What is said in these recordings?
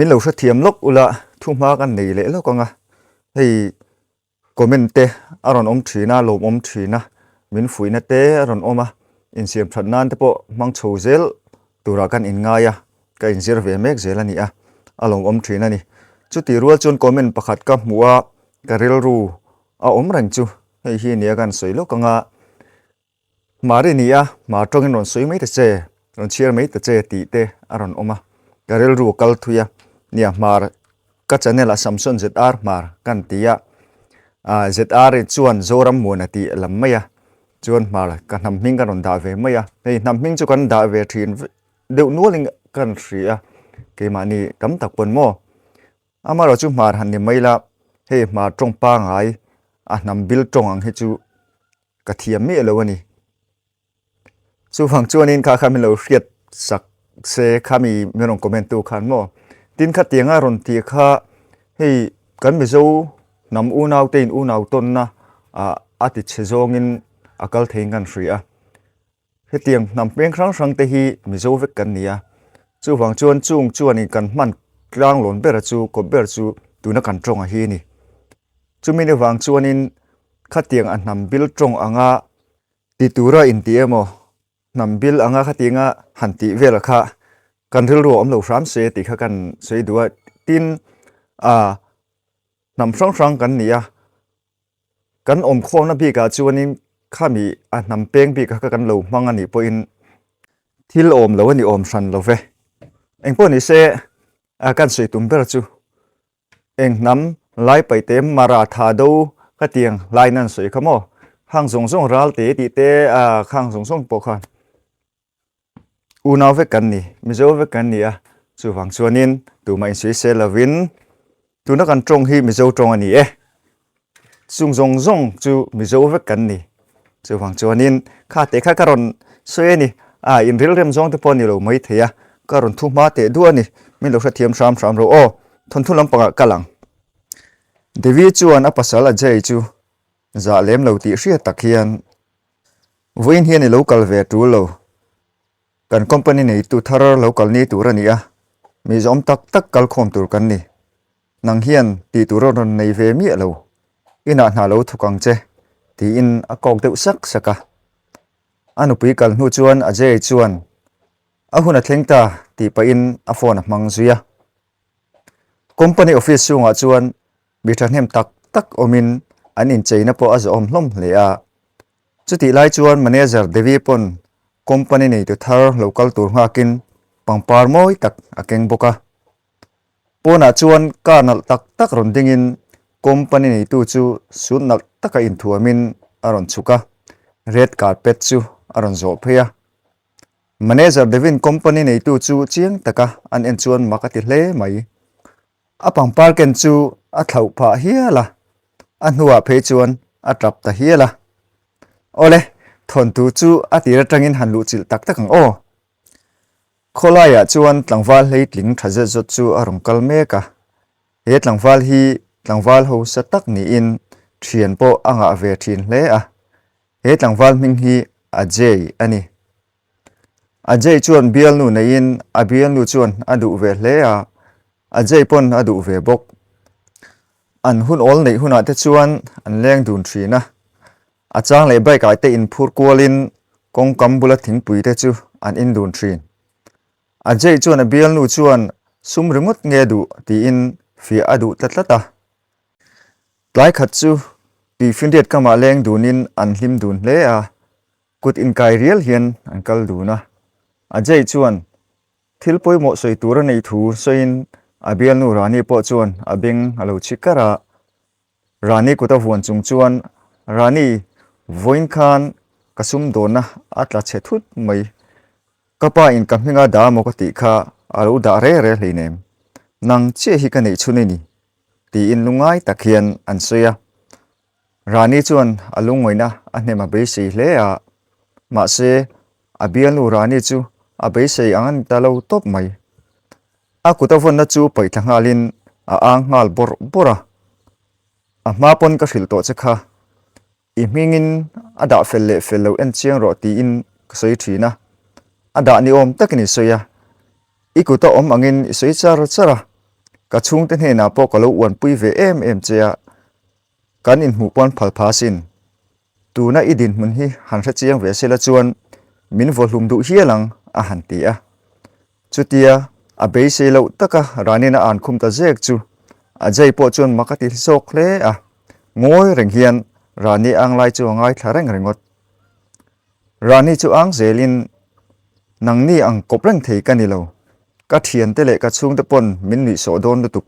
min lo sha thiam lok ula thuma kan nei le lo konga hei comment te aron thina lom thina min fuina te aron oma in siam thatnan te po mang chozel tura kan in nga ya ka in zir ve mek zelani a along thina ni chuti rual chun comment pakhat ka muwa ka rel ru a rang chu hei hi nia kan soilo konga mari nia ma tongin ron soi mai te che ron chiar mai te che ti te aron oma ka rel ru kal thuya nia mar ka channel a samson zr mar kan tia zr chuan zoram mona ti lammaya chuan mar ka nam hming kan ron da ve maya hei nam hming chu kan da ve thin deu nualing kan ria ke mani tam tak pon mo amaro chu mar han ni maila hei ma tong pa ngai a nam bil tong ang he chu ka thiam mi lo ani chu phang chuanin kha khami lo hriat sak se khami merong comment tu khan mo tin kha tianga ron ti kha hei kan mi zo nam u naw tein u naw ton na ati chezong in akal theng kan ria he tiang nam peng sang te hi mi zo vek kan nia chu phang chuan in kan man klang lon ber chu ko ber chu tuna kan tong a hi ni chu mi ne wang chuanin kha tiang a nam bil tong anga ti tura in ti emo nam bil anga kha tinga han ti vel kha kan ril ro om lo ram se ti kha kan sei duwa tin nam sang kan nia kan khom na bi ka chuanin khami a nam peng bi ka kan lo mangani po in thil lo ani san lo ve eng po ni se kan sei tum ber chu eng nam lai pai tem mara tha do ka tiang lai nan sei khamo hang zong ral te ti te khang zong po khan u naw ve kan ni mi zo ve kan ni chu wang chuanin tu mai sei se lovin tu na kan tong hi mi zo tong ani sung zong chu mi zo ve kan ni chu wang chuanin kha te kha karon se ni in ril rem zong te pon ni lo mai theya karon thu ma te du ani min lo kha thiam sam ro thon thu lam panga kalang devi chuan a pasala jai chu za lem lo ti hria takhian voin hian ni local ve tu lo kan company nei tu thar local ni tur ani mi zom tak kal khom tur kan ni nang hian ti tur ron nei ve mi lo ina na lo thukang che ti in a kok deuh saka anupui kal hnu chuan a jai chuan a huna thlengta ti pa in a phone a hmang zuya company office chunga chuan mi thahnem tak omin an in cheina po az om hlom le chuti lai chuan manager devi pon company nei tu thar local tur ngakin pangpar moi tak akeng boka pona chuan kanal tak ron dingin company nei tu chu sunal taka in thuamin aron chuka red carpet chu aron zo phia manager devin company nei tu chu chiang taka an en chuan makati hle mai apang parken chu a thlau pha hiala a hnuwa phe chuan a trap ta hiala ole thon tu chu a tira tangin hanlu chil tak ang kholaya chuan tlangwal heitling thaje zot chu arong kalmeka he tlangwal hi tlangwal ho satak ni in thian po anga ve thin hle he tlangwal ming hi ajei ani ajei chuan bial nu nei in abial nu chuan adu ve hle ajei pon adu ve bok an hun ol nei huna te chuan an leng dun thina achang le bai kai te in phur kualin kong kambula thingpui te chu an in dun thin ajei chuan abial nu chuan sum ringot nge du ti in fi adu tlatlata tlai khat chu pi findet kama leng dunin an hlim dun hle kut in kai rial hian an kal duna ajei chuan thil poimo soi tura nei thu soin abial nu rani po chuan abing alo chikara rani kuta huan chung chuan rani voin khan kasum dona atla chethut mai kapa in kamhinga da mokati kha alo da re hleinem nang che hi ka nei chuni ni ti in lungai takhian an soya rani chuan alungoina ahnema be sei hle Mahse abial nu rani chu abe sei angan talo top mai akutavon na chu pai thangalin ang ngal bora ma pon ka hril to chekha I mingin ada fello en chiang ro ti in soi thina ada ni om takini soya ikuta om angin soi chara ka chhungten he na po ka lo uan pui ve em che kan in hmu pon phal pha sin tuna idin mun hi han tha chiang ve sela chuan min volume du hialang a han ti a chutia a be se lo taka ranina an khum ta jek chu a jai po chuan makati sok hle a ngoi reng hian rani ang lai chu ngai thareng rengot rani chu ang zelin nang ni ang koprang thei kanilo ka thian te le ka chung te pon min ni so don lutuk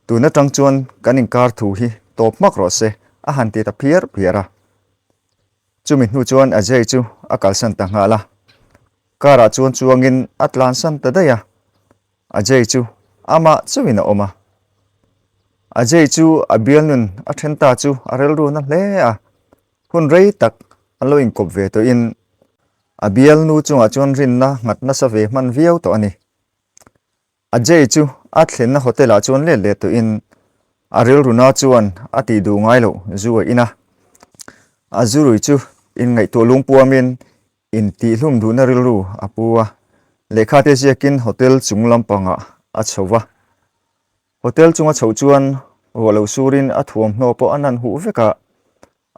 tuna tang chuan kanin kar thu hi top mak ro se a han ti ta phiara chumin hu chuan a jai chu a kal san ta ngala kara chuan chuangin atlan san ta daya a jai chu ama chuina oma a jai chu a bial nun a thenta chu a rel ru na hle a hun rei tak aloin kop ve to in a bial nu chunga chuan rin na ngat na sa ve man viau to ani a jai chu a thlen na hotel a chuan le to in a rel ru na chuan a ti du ngai lo zuwa ina a zurui chu in ngai to lung puamin in ti hlum du na ril ru apua lekha te jekin hotel chunglam panga a chowa hotel chunga chho chuan walo surin a thuam hno po anan hu veka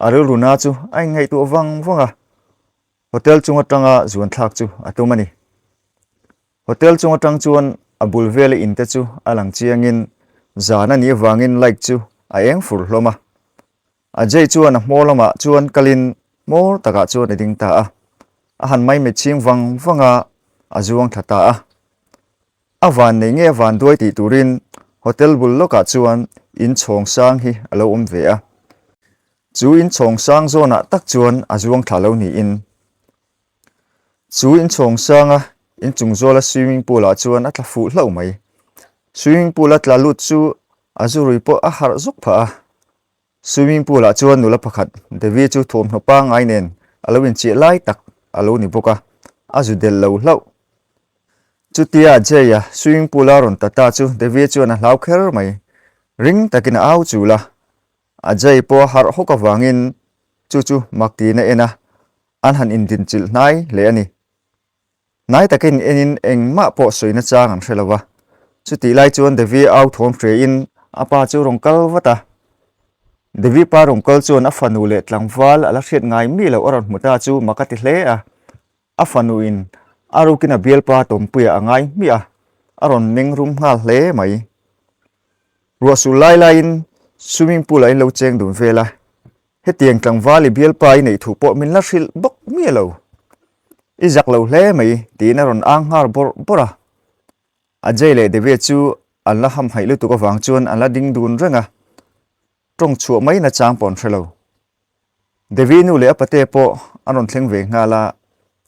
a ril ru na chu ai ngai tu wang wanga hotel chunga tanga zuan thak chu atumani hotel chunga tang chuan a bulvel in te chu alang chiangin zana ni wangin like chu a eng fur hloma a jai chuan a hmolama chuan kalin mor taka chuan eding ta a han mai me ching wang wanga a zuang thata a van nei nge van duai ti turin hotel bul loka chuan in chhong sang hi alo ve a chu in chhong sang zona tak chuan a zuang thalo ni in chu in chhong sanga in chungzola swimming pool a chuan atla fu hlo mai swimming pool atla lut chu azurui po a har zuk pha swimming pool a chuan nula pakhat devi chu thom hno pa ngai nen alowin chi lai tak alo ni boka azu del lo hlo chutia jeya swimming pool a ron tata chu devi chuan a hlau kher mai ring takin au chula a jai po har hoka wangin chu makti na ena an han in din chil nai le ani nai takin enin engma po soina chang an hrelawa chuti lai chuan devi au thom tre in apa chu rongkal wata devi pa rongkal chuan a fanu le tlangwal ala hriat ngai mi lo oran muta chu makati hle a fanu in arukina bial pa tompuya angai mi aron ning rum ngal hle mai ruasu lai in swimming pool ai lo cheng dum vela hetiang tlangwal i bial pa nei thu po min la hril bok mi lo izak lo hle mai tina ron ang har bora ajai le devi chu alla ham hailu tu ka wang chuan ala ding dun renga trong chu mai na chang pon hrelo devi nu le apate po aron thleng ve ngala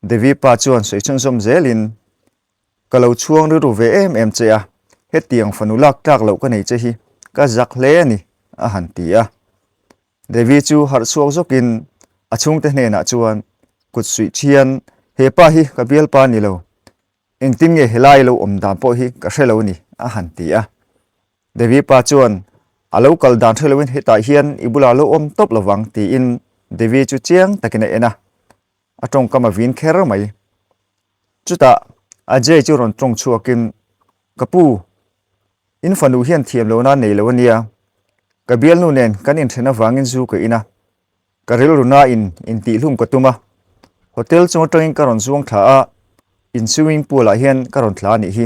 devi pa chuan soi chang som zelin kalo chuang ru ve em che a hetiang fanulak tak lo ka nei che hi ka zak hle ani a han ti a devi chu har chuak zokin achung te hne na chuan kut sui chian he pa hi ka bial pa ni lo engtim nge helai lo om dan po hi ka hrelo ni a han ti a devi pa chuan alo kal dan threlowin heta hian ibula lo om top lawang ti in devi chu chiang takina ena atong kama vin kher mai chuta ajay chu ron trong chuakin kapu in fanu hian thiam lo na nei lo ania kabial nu nen kanin thena wangin zu ka ina karil runa in ti hlum ka tuma hotel chung tangin karon zuang tha a in swimming pool a hian karon thla ni hi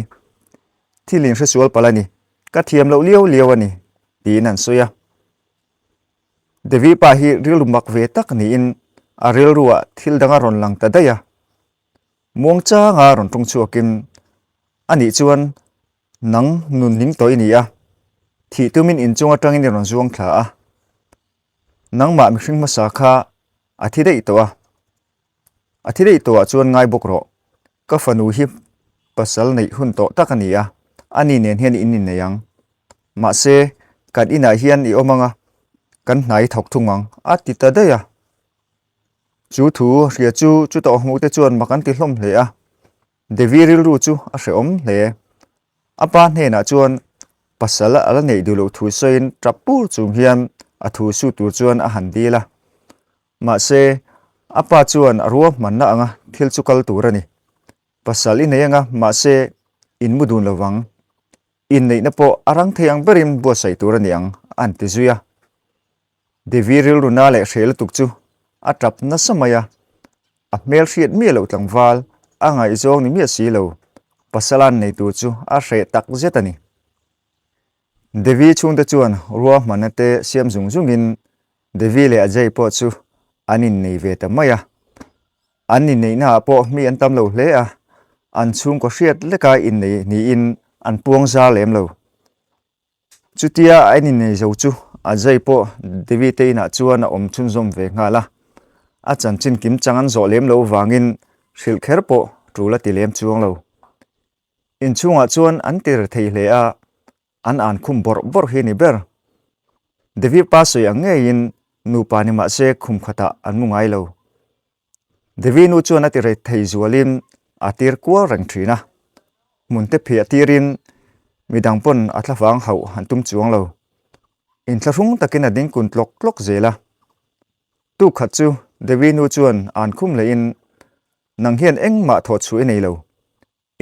thilin hresual palani ka thiam lo liao ani tin an soya devi pa hi ril mak ve tak ni in a ril ruwa thil danga ron lang ta daya muang cha nga ron tong chuakin ani chuan nang nun ning toi ni a thi tumin in chunga tangin ron zuang thla a nang ma mi hring ma sa kha athidei to a chuan ngai bokro ka fanu hi pasal nei hun to takania ani nen hian in nei yang Mahse kan ina hian i omanga kan hnai thok thungang ati ta daya chu thu ria chu to hmu te chuan makan ti hlom hle a devi ril ru chu a hre om hle apa hne na chuan pasala ala nei du lo thu soin trapur chung hian a thu su tur chuan a han dila Mahse apa chuan arwa manna anga thil chu kal turani pasal in anga Mahse in mudun lawang in nei na po arang theyang berin bo sai tur aniang an ti zuya devi ril runa le hrelo tuk chu atrap na samaya a mel hriat mi lo tlangwal angai zong ni mi si lo pasalan nei tu chu a hre tak zetani devi chung te chuan ruwa manate siam zung zungin devi le ajai po chu anin nei ve ta maya anin nei na po mi an tam lo hle a an chung ko hriat leka in nei ni in an puang za lem lo chutia anin nei zo chu ajai po devi te na chuan a om chun zom ve nga la a chan chin kim changan zo lem lo wangin hril kher po trula ti lem chuang lo in chunga chuan an tir thei hle a an khum bor bor hi ni ber devi pa soi ange in nu pani ma se khum khata an mungai lo devi nu chuan ati re thei zualin atir kwa rang thina munte phia tirin midang pon atlawang hau hantum chuang lo in thlahung takin ading kun tlok tlok zela tu khat chu devi nu chuan an khum le in nang hian engma tho chui nei lo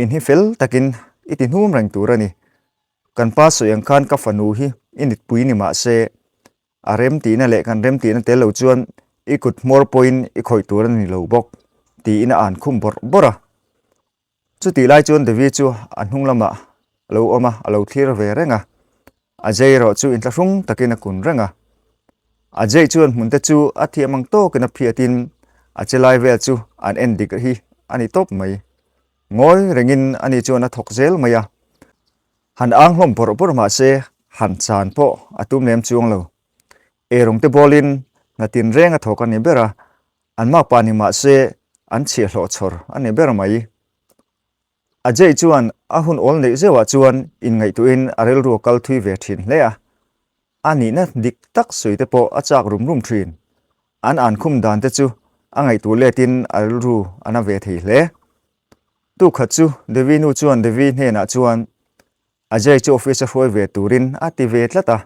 in hi fel takin iti hnum rang turani kan pa soyang khan ka fanu hi init pui ni ma se arem ti na le kan rem ti na te lo chuan ikut more point i khoi tur ni lo bok ti ina an khum bor bora chu ti lai chuan devi chu an hung lama lo oma alo thlir ve renga ajai ro chu in thlahung takin a kun renga ajai chuan munte chu athi amang to kana phiatin achelai vel chu an endik hi ani top mai ngoi rengin ani chuan a thok zel maya han ang hlom bor bor ma se han chan po atum lem chuang lo erong te bolin na tin renga thokan ni bera an ma pani ma se an chi hlo chhor ani ber mai ajai chuan ahun ol nei zewa chuan in ngai tu in arel ro kal thui ve thin hle a ani na dik tak sui te po achak rum rum thin an khum dan te chu angai tu le tin arel ru ana ve thei hle tu khat chu devi nu chuan devi hne na chuan ajai chu office hoi ve turin ati ve tlata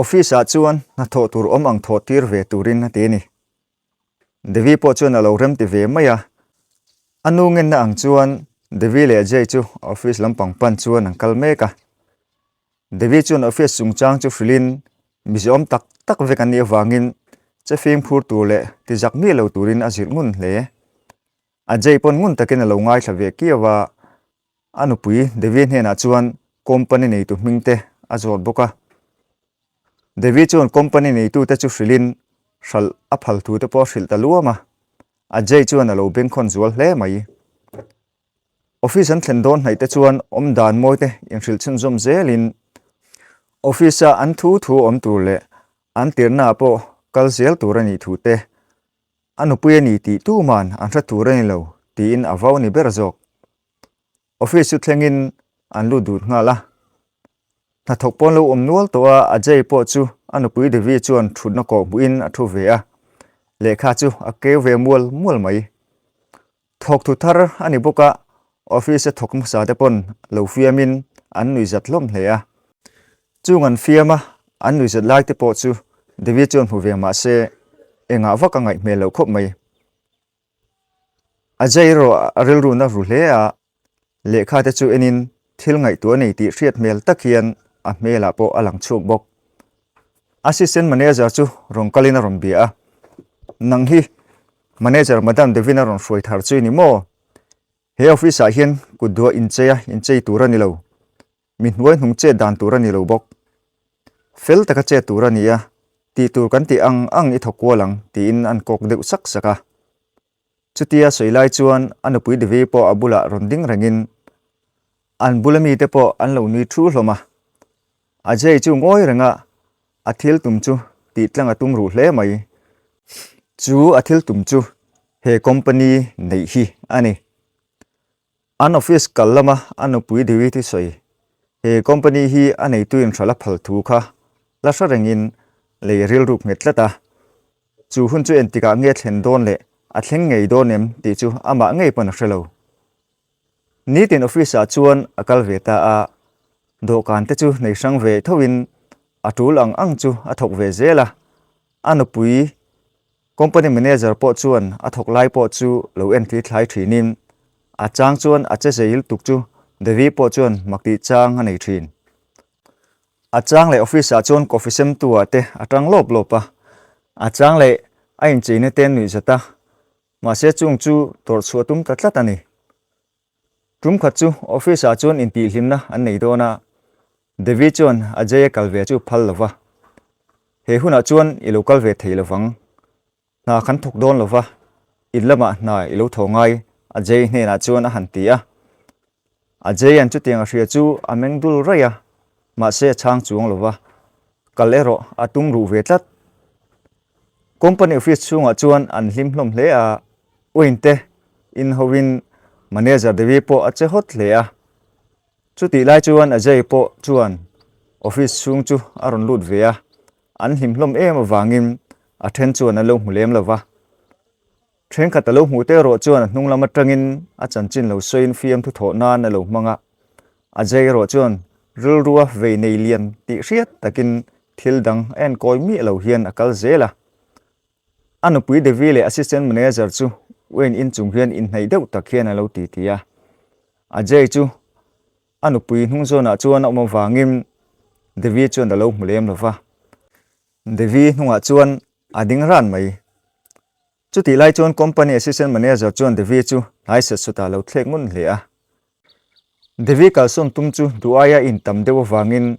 office a chuan na tho tur om ang tho tir ve turin na te ni devi po chuan alo rem ti ve maya anu ngen na ang chuan devi le ajai chu office lampang pan chuan ang kal meka devi chuan office sung chang chu frilin mizom tak tak ve kan ni wangin che fing phur tu le ti jak mi lo turin azil ngun hle ajai pon ngun takin alo ngai thave kiwa anupui devi hne na chuan company nei tu mingte azot boka devi chuan company nei tu te chu frilin hral a phal thu te po hril ta luama ajai chuan alo beng khon zual hle mai office an thlen don hnai te chuan om dan moi te in hril chun zom zelin office a an thu thu om tur le an tirna po kal zel tur ani thu te anupui ani ti tu man an thra tur ani lo ti in avaw ni ber zok office chu thlengin an lu dut nga la na thok pon lo om nual to a ajai po chu anupui devi chuan thutna ko buin a thu ve a lekha chu a ke ve mual mual mai thok thu thar ani boka office thok ma sa te pon lo fiamin an nui zat lom hle a chung an fiama an nui zat lai te po chu devi chuan hu ve ma se enga waka ngai me lo khop mai ajai ro aril ru na ru hle a lekha te chu enin thil ngai tu nei ti hriat mel takhian a mela po alang chuk bok assistant manager chu rong kalina ron bia a nang hi manager madam devina ron froi thar chu ni mo he office a hian kudua inchei turani lo min huai hnung che dan turani lo bok fel taka che turani a ti tur kan ti ang i thokwa lang ti in an kok deuh sak saka chutia soilai chuan anupui devi po abula ronding rangin an bulami te po an lo ni thu hloma ajai chu ngoi ranga athil tum chu ti tlanga tum ru hle mai chu athil tum chu he company nei hi ani an office kallama anupui devi ti soi he company hi anei tuin thala phal thu kha la sa rengin le ril ruk ngetlata chu hun chu entika nge thlen don le a thleng ngei donem ti chu ama ngei pan hrelo ni tin office a chuan akal veta a dokan te chu nei sang ve thoin atul ang chu athok ve zela anupui company manager po chuan athok lai po chu lo en ti thlai thinin a chang chuan a che zeil tuk chu devi po chuan makti chang anei thin achang le office a chuan coffee sem tu ate atang lop lopa achang le a in chine ten ni zata Mahse chung chu tor chuatum tatlat ani tum khat chu office a chuan in ti hlimna an nei dona devi chuan ajay kalve chu phal lova he huna chuan i local ve thei lovang na khan thuk don lova ilama na ilo thongai ajay hne na chuan a han tia ajay an chu tiang hria chu ameng dul raya Mahse chang chuang lova kalero atum ru ve tlat company office chunga chuan an hlim hlom hle a uinte in hovin manager devi po ache hot hle a chuti lai chuan ajay po chuan office chung chu aron lut ve a an hlim hlom em awangin a then chuan a lo hulem lova then khat a lo hmu te ro chuan hnung lama tangin a chanchin lo soin fiam thu tho nan a lo manga ajay ro chuan rul ruwa ve nei lian ti hriat takin thil dang en koi mi lo hian akal zela nupui devi le assistant manager chu wen in chung hian in nei deuh tak hian a lo ti tia ajay chu nupui hnung zona chuan awm awangin devi chuan a lo hmulem lova devi hnunga chuan ading ran mai chuti lai chuan company assistant manager chuan devi chu laisa suta lo thlek ngun hle a devi kalsom tum chu duaya in tam deuh awangin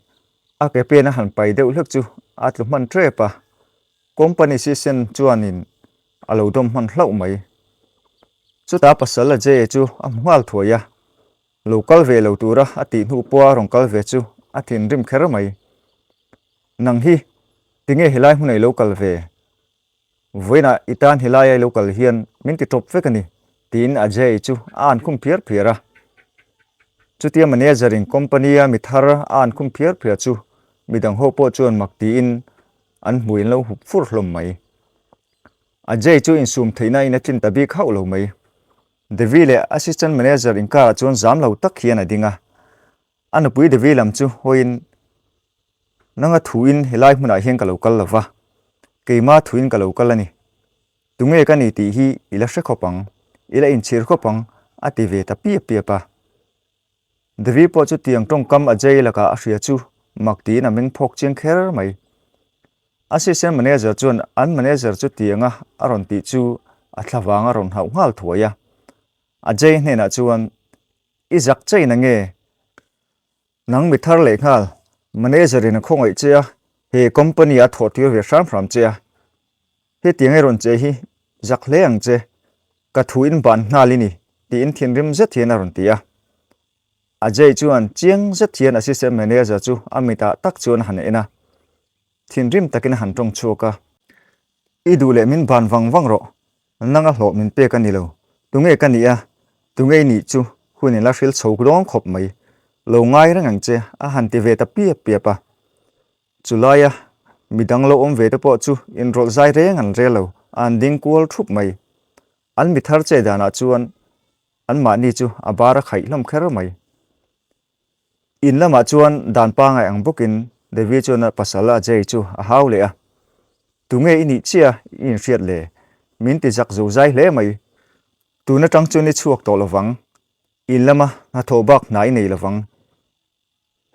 a kepe na han pai deuh hlek chu atlu man trepa company assistant chuanin alo dom man hlau mai chuta pasal a je chu a hmual thuaya local ve lo tura ati hnu puwa rongkal ve chu athin rim kher mai nang hi tinge hilai hunei local ve voina itan hilai local hian min ti top vekani tin ajay chu an khum phiar phiara chutia manager in company a mithar an khum phiar phia chu midang ho po chuan makti in an hmuin lo hup fur hlom mai ajay chu in sum theina in atin tabi khau lo mai devi le assistant manager in ka chuan zam lo tak hian adinga anupui devi lam chu hoin nanga thuin helai hmuna hian ka local lova keima thuin ka local ani tunge ka ni ti hi ila hre khopang ila in chir khopang ati ve ta pi pi pa devi po chu tiang tong kam ajay laka a hria chu makti na ming phok chiang kher mai assistant manager chuan an manager chu tianga aron ti chu a thlawanga ron hau ngal thuaya ajay hne na chuan izak chei na nge nang mithar le ngal manager in khongai chia he company a thotir ve sam from chia he tiang ron che hi zak le ang che ka thuin ban hnalini ti in thin rim zet hian aron tia ajay chuan chiang zet hian assistant manager chu amita tak chuan han ena thin rim takin han tong chuka idu le min ban wang wang ro nanga hlo min pe kan ni lo tunge kan ni a tunge ni chu hunin la hril chhok dong khop mai lo ngai rangang che a han ti ve ta pi pi pa chulaya midang lo om ve ta po chu in rol zai reng an relo an ding kual thup mai an mi thar che dana chuan an ma ni chu abara khai lam kher mai in lama chuan dan pa ngai ang bukin devi chuan pasala jai chu a haw le a tunge ini chia in riat le min ti jak zo zai hle mai tuna tang chu ni chuak to lawang in lama na thobak nai nei lawang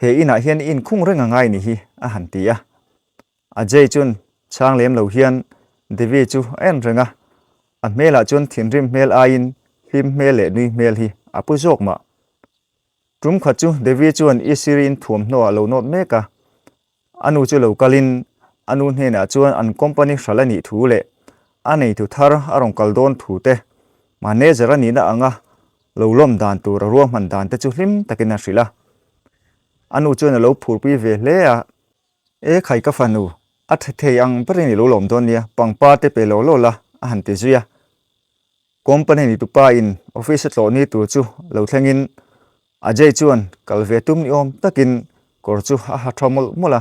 he ina hian in khung renga ngai ni hi a han tia ajay chun chang lem lo hian devi chu en renga a mela chun thin rim mel a in him mel le nui mel hi apu jok ma tum kha chu devi chuan isirin thuam no lo not meka anu chu lo kalin anu hne na chuan an company hral ani thu le anei thu thar arong kal don thu te manager ani na anga lo lom dan tur ro man dan te chu hlim takina hrila anu chuan lo phur pi ve hle a e khai ka fanu a the ang parin lo lom don nia pangpa te pe lo lo la a han te zuya company ni tu pa in office tlo ni tu chu lo thlengin ajay chuan kalve tum ni om takin kor chu ha thamol mola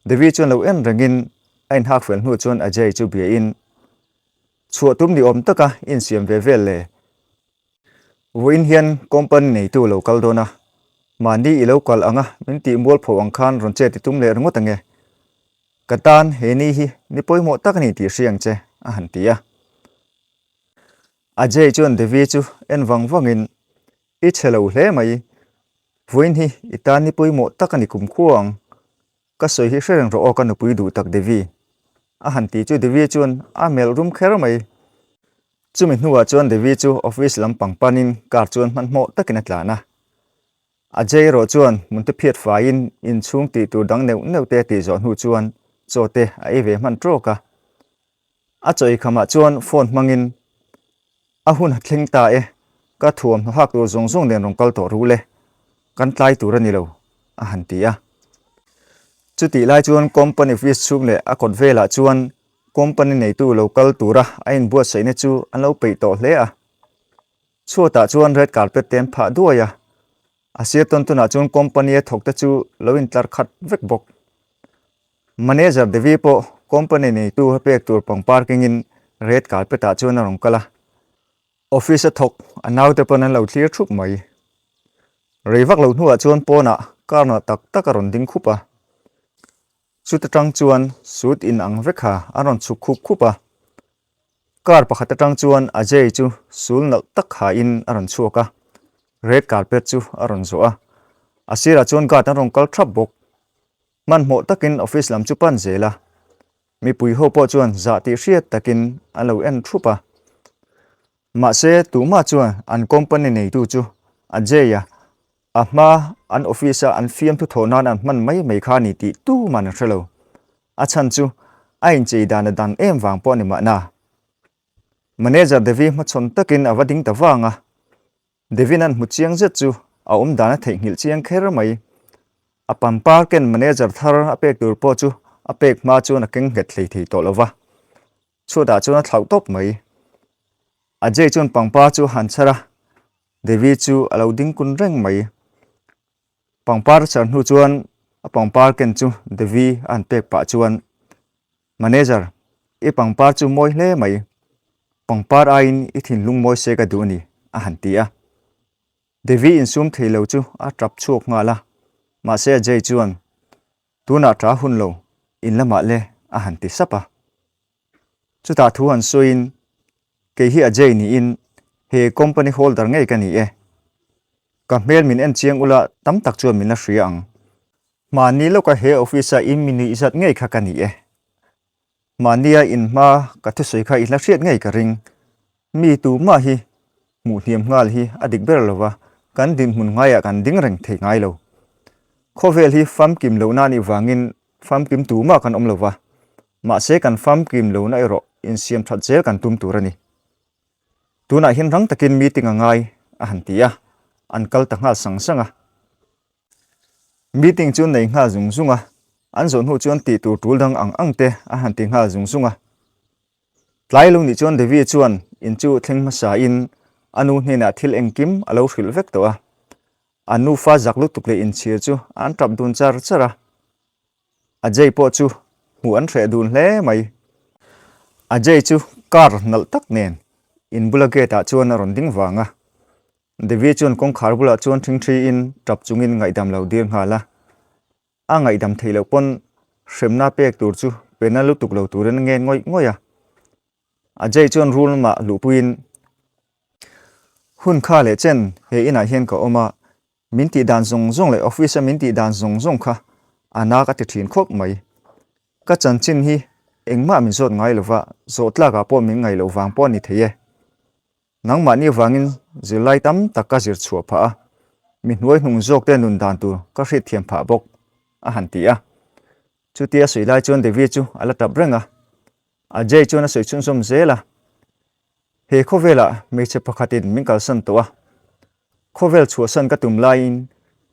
devi chuan lo en rangin ain hak fel hnu chuan ajay chu bia in chhuat tum ni om taka in siam ve vel le voin hian company nei tu local dona mani i local anga min ti mol pho ang khan ron che ti tum le rongot ange katan he ni hi ni poimo tak ni ti hriang che a han tia ajay chuan devi chu en wang wangin i chelo hle mai voin hi itani pui mo takani kum khuang ka soi hi hreng ro kan pui du tak devi a han ti chu devi chuan a mel room kher mai chumi hnuwa chuan devi chu office lampang panin kar chuan man mo takin atlana ajay ro chuan munte phiat fain in chung ti tur dang neu te ti zo hnu chuan chote a eve man troka a choi khama chuan phone mangin a hun thleng ta e ka thuam hak tur zong zong nen rong kal to ru le kan tlai tur ani lo a han ti a chuti lai chuan company office chung le a kot vela chuan company nei tu local tura a in buat sei ne chu an lo pei to hle a chuata chuan red carpet ten pha duaya a sia ton tuna chuan company e thok ta chu lo in tlar khat vek bok manager devi po company nei tu pek tur pang parking in red carpet a chuan rong kala office thok anaw te pon an lo clear thup mai reivak lo hnuwa chuan pona karna tak tak ron ding khupa chuta tang chuan suit in ang vekha aron chu khup khupa kar pakhat tang chuan ajay chu sul nal tak kha in aron chuaka red carpet chu aron zo a asira chuan ka tan rong kal thap bok man mo takin office lam chu pan zela mi pui ho po chuan za ti hriat takin alo en thupa Mahse tu ma chuan an company nei tu chu ajay ya ama an officer an fiam thu thona an man mai kha ni ti tu man hrelo a chan chu a in chei dan em wang po ni ma na manager devi ma chon takin awading tawanga devin an mu chiang zet chu a dana thei ngil chiang kher mai a pampar ken manager thar a pek tur po chu a pek ma chu na keng het thlei thei to lova chuda chu na thlau top mai ajay chun pangpa chu hanchara devi chu alo ding kun reng mai pangpar char hnu chuan a pangpar ken chu devi an pek pa chuan manager e pangpar chu moi hle mai pangpar ain I thin lung moi se ka du ni a han ti a devi in sum theilo chu a trap chuak nga la ma se ajay chuan tuna tra hun lo in lama le a han ti sapa chuta thu han soin ke hi ajay ni in he company holder ngai ka ni e ka mel min en chiang ula tam tak chuan min la hriang mani lo ka he officer in mini izat ngai kha ka ni e mania in ma ka thu soi kha I la hriat ngai ka ring mi tu ma hi mu hniam ngal hi adik ber lova kan din mun ngaya kan ding reng thei ngai lo khovel hi fam kim lo na ni wangin fam kim tu ma kan om lova ma se kan fam kim lo na ero in siam that zel kan tum turani tuna hin rang takin meeting angai a hantia an kal ta nga sangsanga meeting chun nei nga zungzunga an zon hu chuan ti tur tul dang ang te a hanti nga zungzunga tlai lung ni chuan devi chuan in chu thleng ma sa in anu hena thil engkim alo hril vek to a anu fa zaklu tukle in chir chu an trap dun chara ajay po chu mu an thre dun hle mai ajay chu kar nal tak nen in bulage ta chuan ron ding wanga devi chuan kong khar bula chuan thing thri in trap chungin ngai dam lo dir ngala a ngai dam theilo pon hremna pek tur chu penalu tuklo turen nge ngoya ajay chuan rule ma lupuin hun kha le chen he ina hian ka oma minti dan zong le officer minti dan zong kha ana ka ti thin khop mai ka chan chin hi engma min zot ngai lova zotla ka po min ngai lo wang po ni theye nang ma ni wangin zilai tam taka zir chhuwa pha a mi hnuai hnung zok te nun dan tu ka hrit thiam pha bok a han ti a chutia soilai chuan devi chu ala tap renga ajay chuan a soi chun som zela he khovela me che pakhatin min kal san to a khovel chhuwa san ka tum lain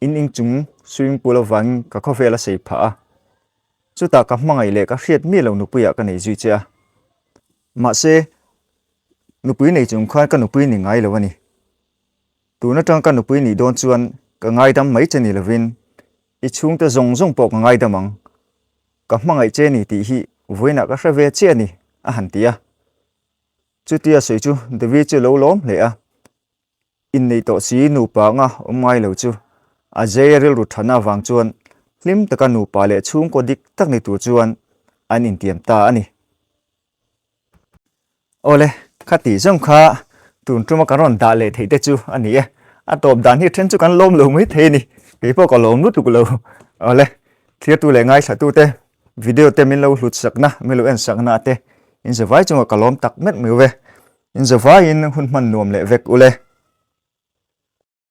in chung swimming pool awang ka khovela sei pha a chuta ka hmangai le ka hriat mi lo nupuya ka nei zui cha Mahse nupui nei chung khan ka nupui ni ngai lawani tuna tang ka nupui ni don chuan ka ngai dam mai chani lovin I chung ta zong pok ngai damang ka hmangai che ni ti hi voina ka hrave che ni a han tia chutia soi chu devi chu lo lom le a in nei to si nu pa nga omngai lo chu ajay ril ru thana wang chuan lim taka nu pa le chung ko dik tak ni tur chuan an in tiam ta ani ole khati jong kha tun tuma karon da le theite chu ani e a top dan hi then chu kan lom lo mai the ni hi po ka lom lut lo ole thia tu le ngai tha tu te video te min lo hlut sakna mi lo en sakna te in zawai chunga kalom tak met mi ve in zawai in hun man nuam le vek ule